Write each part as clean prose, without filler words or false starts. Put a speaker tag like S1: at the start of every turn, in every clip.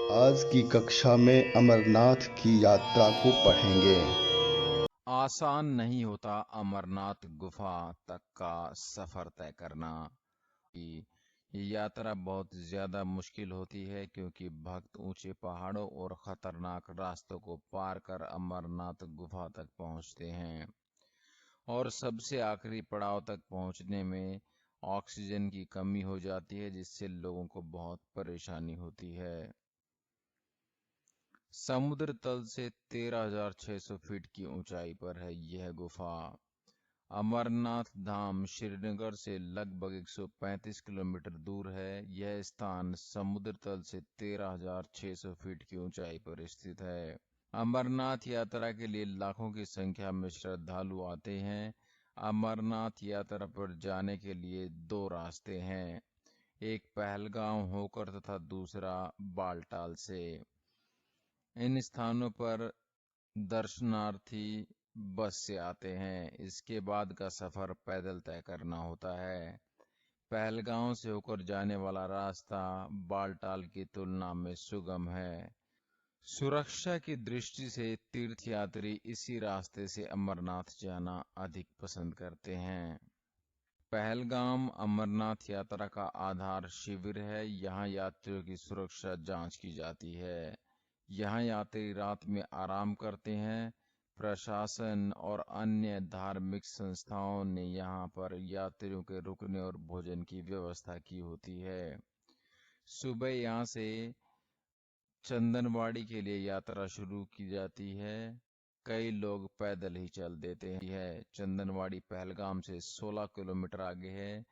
S1: आज की कक्षा में अमरनाथ की यात्रा को पढ़ेंगे।
S2: आसान नहीं होता अमरनाथ गुफा तक का सफर तय करना। ये यात्रा बहुत ज्यादा मुश्किल होती है क्योंकि भक्त ऊंचे पहाड़ों और खतरनाक रास्तों को पार कर अमरनाथ गुफा तक पहुंचते हैं और सबसे आखिरी पड़ाव तक पहुंचने में ऑक्सीजन की कमी हो जाती है, जिससे लोगों को बहुत परेशानी होती है। समुद्र तल से 13,600 फीट की ऊंचाई पर है यह गुफा। अमरनाथ धाम श्रीनगर से लगभग 135 किलोमीटर दूर है। यह स्थान समुद्र तल से 13,600 फीट की ऊंचाई पर स्थित है। अमरनाथ यात्रा के लिए लाखों की संख्या में श्रद्धालु आते हैं। अमरनाथ यात्रा पर जाने के लिए दो रास्ते हैं, एक पहलगाम होकर तथा दूसरा बालटाल से। इन स्थानों पर दर्शनार्थी बस से आते हैं। इसके बाद का सफर पैदल तय करना होता है। पहलगांव से होकर जाने वाला रास्ता बालटाल की तुलना में सुगम है। सुरक्षा की दृष्टि से तीर्थयात्री इसी रास्ते से अमरनाथ जाना अधिक पसंद करते हैं। पहलगाम अमरनाथ यात्रा का आधार शिविर है। यहाँ यात्रियों की सुरक्षा जांच की जाती है। यहाँ यात्री रात में आराम करते हैं। प्रशासन और अन्य धार्मिक संस्थाओं ने यहाँ पर यात्रियों के रुकने और भोजन की व्यवस्था की होती है। सुबह यहाँ से चंदनवाड़ी के लिए यात्रा शुरू की जाती है। कई लोग पैदल ही चल देते हैं। चंदनवाड़ी पहलगाम से 16 किलोमीटर आगे है।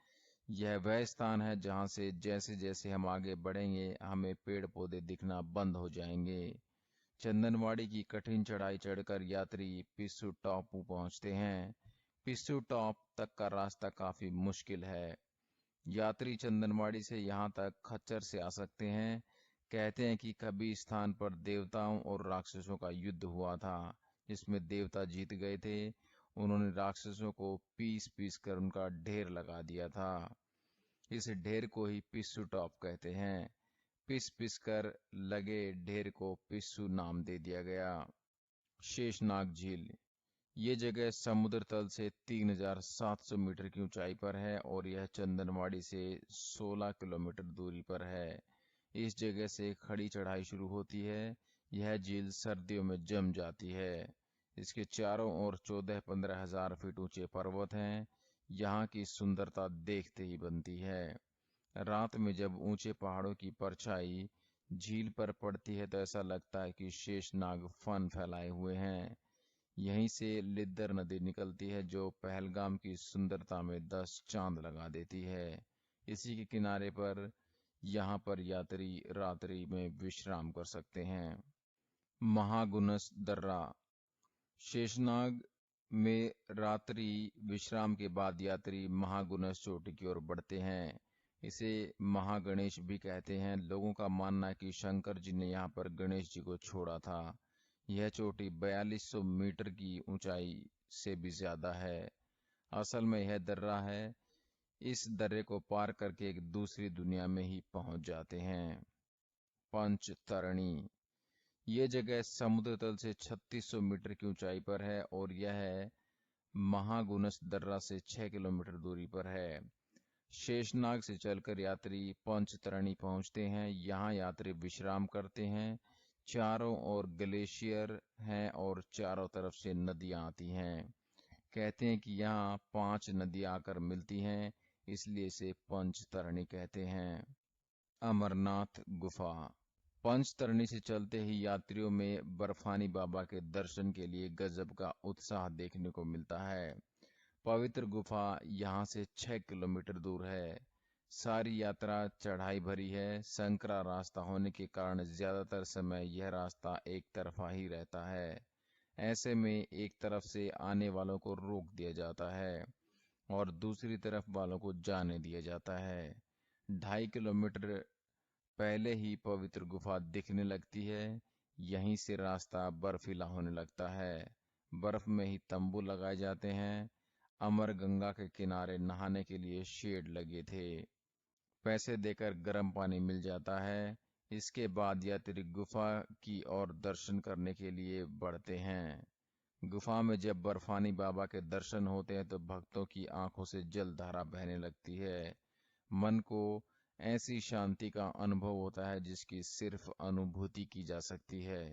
S2: यह वह स्थान है जहां से जैसे जैसे हम आगे बढ़ेंगे हमें पेड़ पौधे दिखना बंद हो जाएंगे। चंदनवाड़ी की कठिन चढ़ाई चढ़कर यात्री पिस्सू टॉप पहुंचते हैं। पिस्सू टॉप तक का रास्ता काफी मुश्किल है। यात्री चंदनवाड़ी से यहाँ तक खच्चर से आ सकते हैं। कहते हैं कि कभी इस स्थान पर देवताओं और राक्षसों का युद्ध हुआ था, जिसमें देवता जीत गए थे। उन्होंने राक्षसों को पीस पीस कर उनका ढेर लगा दिया था। इस ढेर को ही पिस्सू टॉप कहते हैं। पिस पिस कर लगे ढेर को पिस्सू नाम दे दिया गया। शेषनाग झील, ये जगह समुद्र तल से 3,700 मीटर की ऊंचाई पर है और यह चंदनवाड़ी से 16 किलोमीटर दूरी पर है। इस जगह से खड़ी चढ़ाई शुरू होती है। यह झील सर्दियों में जम जाती है। इसके चारों ओर 14-15 हजार फीट ऊंचे पर्वत हैं। यहाँ की सुंदरता देखते ही बनती है। रात में जब ऊंचे पहाड़ों की परछाई झील पर पड़ती है तो ऐसा लगता है कि शेषनाग फन फैलाए हुए हैं। यहीं से लिद्दर नदी निकलती है जो पहलगाम की सुंदरता में 10 चांद लगा देती है। इसी के किनारे पर यहाँ पर यात्री रात्रि में विश्राम कर सकते हैं। महागुनस दर्रा, शेषनाग में रात्रि विश्राम के बाद यात्री महागुनस चोटी की ओर बढ़ते हैं। इसे महागणेश भी कहते हैं। लोगों का मानना है कि शंकर जी ने यहाँ पर गणेश जी को छोड़ा था। यह चोटी 4200 मीटर की ऊंचाई से भी ज्यादा है। असल में यह दर्रा है। इस दर्रे को पार करके एक दूसरी दुनिया में ही पहुंच जाते हैं। पंचतरणी, ये जगह समुद्र तल से 3600 मीटर की ऊंचाई पर है और यह महागुनस दर्रा से 6 किलोमीटर दूरी पर है। शेषनाग से चलकर यात्री पंचतरणी पहुंचते हैं। यहाँ यात्री विश्राम करते हैं। चारों ओर ग्लेशियर हैं और चारों तरफ से नदियां आती हैं। कहते हैं कि यहाँ 5 नदियां आकर मिलती हैं, इसलिए इसे पंचतरणी कहते हैं। अमरनाथ गुफा, पंचतरणी से चलते ही यात्रियों में बर्फानी बाबा के दर्शन के लिए गजब का उत्साह देखने को मिलता है। पवित्र गुफा यहाँ से 6 किलोमीटर दूर है। सारी यात्रा चढ़ाई भरी है। संकरा रास्ता होने के कारण ज्यादातर समय यह रास्ता एक तरफा ही रहता है। ऐसे में एक तरफ से आने वालों को रोक दिया जाता है और दूसरी तरफ वालों को जाने दिया जाता है। 2.5 किलोमीटर पहले ही पवित्र गुफा दिखने लगती है। यहीं से रास्ता बर्फीला होने लगता है। बर्फ में ही तंबू लगाए जाते हैं। अमर गंगा के किनारे नहाने के लिए शेड लगे थे। पैसे देकर गर्म पानी मिल जाता है। इसके बाद यात्री गुफा की ओर दर्शन करने के लिए बढ़ते हैं। गुफा में जब बर्फानी बाबा के दर्शन होते हैं तो भक्तों की आंखों से जलधारा बहने लगती है। मन को ऐसी शांति का अनुभव होता है जिसकी सिर्फ अनुभूति की जा सकती है।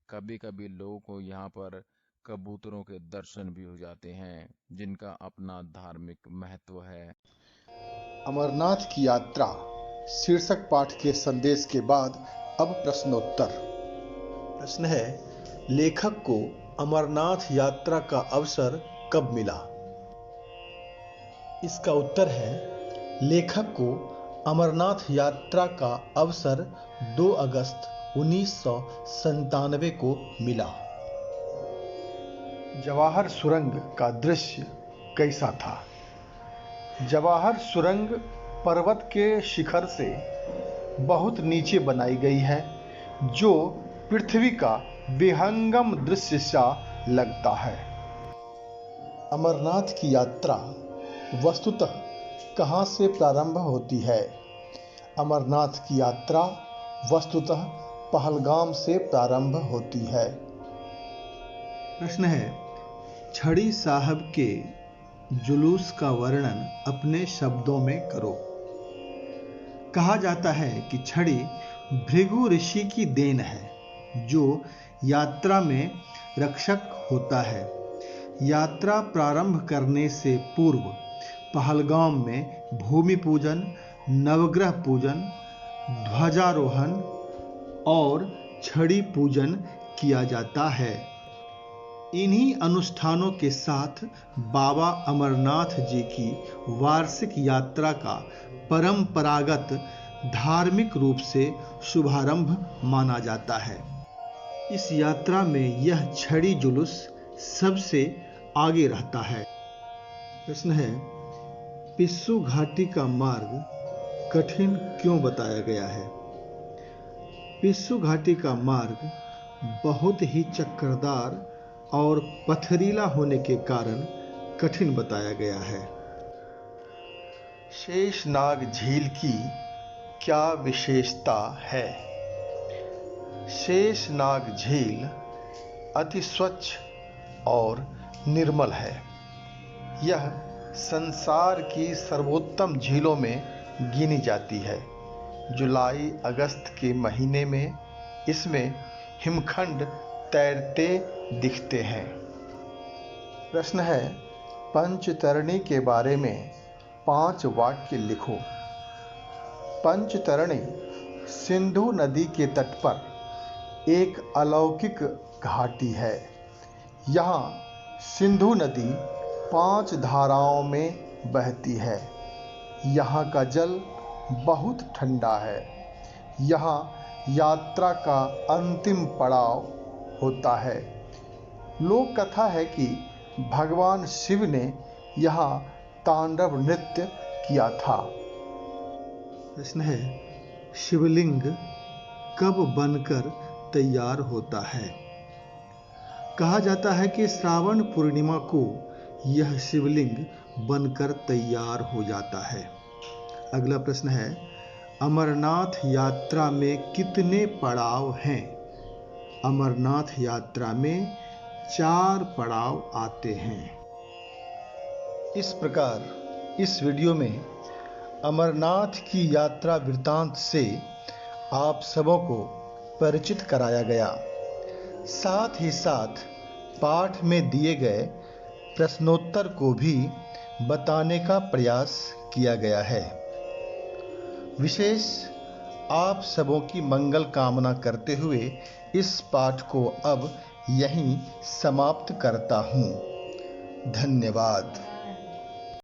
S2: कभी कभी लोगों को यहाँ पर कबूतरों के दर्शन भी हो जाते हैं, जिनका अपना धार्मिक महत्व है।
S1: अमरनाथ की यात्रा शीर्षक पाठ के संदेश के बाद अब प्रश्नोत्तर। प्रश्न है, लेखक को अमरनाथ यात्रा का अवसर कब मिला? इसका उत्तर है, लेखक को अमरनाथ यात्रा का अवसर 2 अगस्त 1997 को मिला। जवाहर सुरंग का दृश्य कैसा था? जवाहर सुरंग पर्वत के शिखर से बहुत नीचे बनाई गई है, जो पृथ्वी का विहंगम दृश्य सा लगता है। अमरनाथ की यात्रा वस्तुतः कहाँ से प्रारंभ होती है? अमरनाथ की यात्रा वस्तुतः पहलगाम से प्रारंभ होती है। प्रश्न है, छड़ी साहब के जुलूस का वर्णन अपने शब्दों में करो। कहा जाता है कि छड़ी भृगु ऋषि की देन है, जो यात्रा में रक्षक होता है। यात्रा प्रारंभ करने से पूर्व पहलगाम में भूमि पूजन, नवग्रह पूजन, ध्वजारोहण और छड़ी पूजन किया जाता है। इन्हीं अनुष्ठानों के साथ बाबा अमरनाथ जी की वार्षिक यात्रा का परंपरागत धार्मिक रूप से शुभारंभ माना जाता है। इस यात्रा में यह छड़ी जुलूस सबसे आगे रहता है। प्रश्न है, पिस्सू घाटी का मार्ग कठिन क्यों बताया गया है? पिस्सू घाटी का मार्ग बहुत ही चक्करदार और पथरीला होने के कारण कठिन बताया गया है। शेषनाग झील की क्या विशेषता है? शेषनाग झील अति स्वच्छ और निर्मल है। यह संसार की सर्वोत्तम झीलों में गिनी जाती है। जुलाई अगस्त के महीने में इसमें हिमखंड तैरते दिखते हैं। प्रश्न है, पंचतरणी के बारे में 5 वाक्य लिखो। पंचतरणी सिंधु नदी के तट पर एक अलौकिक घाटी है। यहाँ सिंधु नदी 5 धाराओं में बहती है। यहाँ का जल बहुत ठंडा है। यहाँ यात्रा का अंतिम पड़ाव होता है। लोक कथा है कि भगवान शिव ने यहाँ तांडव नृत्य किया था। प्रश्न है, शिवलिंग कब बनकर तैयार होता है? कहा जाता है कि श्रावण पूर्णिमा को यह शिवलिंग बनकर तैयार हो जाता है। अगला प्रश्न है, अमरनाथ यात्रा में कितने पड़ाव हैं? अमरनाथ यात्रा में 4 पड़ाव आते हैं। इस प्रकार इस वीडियो में अमरनाथ की यात्रा वृत्तांत से आप सबों को परिचित कराया गया। साथ ही साथ पाठ में दिए गए प्रश्नोत्तर को भी बताने का प्रयास किया गया है। विशेष आप सबों की मंगल कामना करते हुए इस पाठ को अब यहीं समाप्त करता हूँ। धन्यवाद।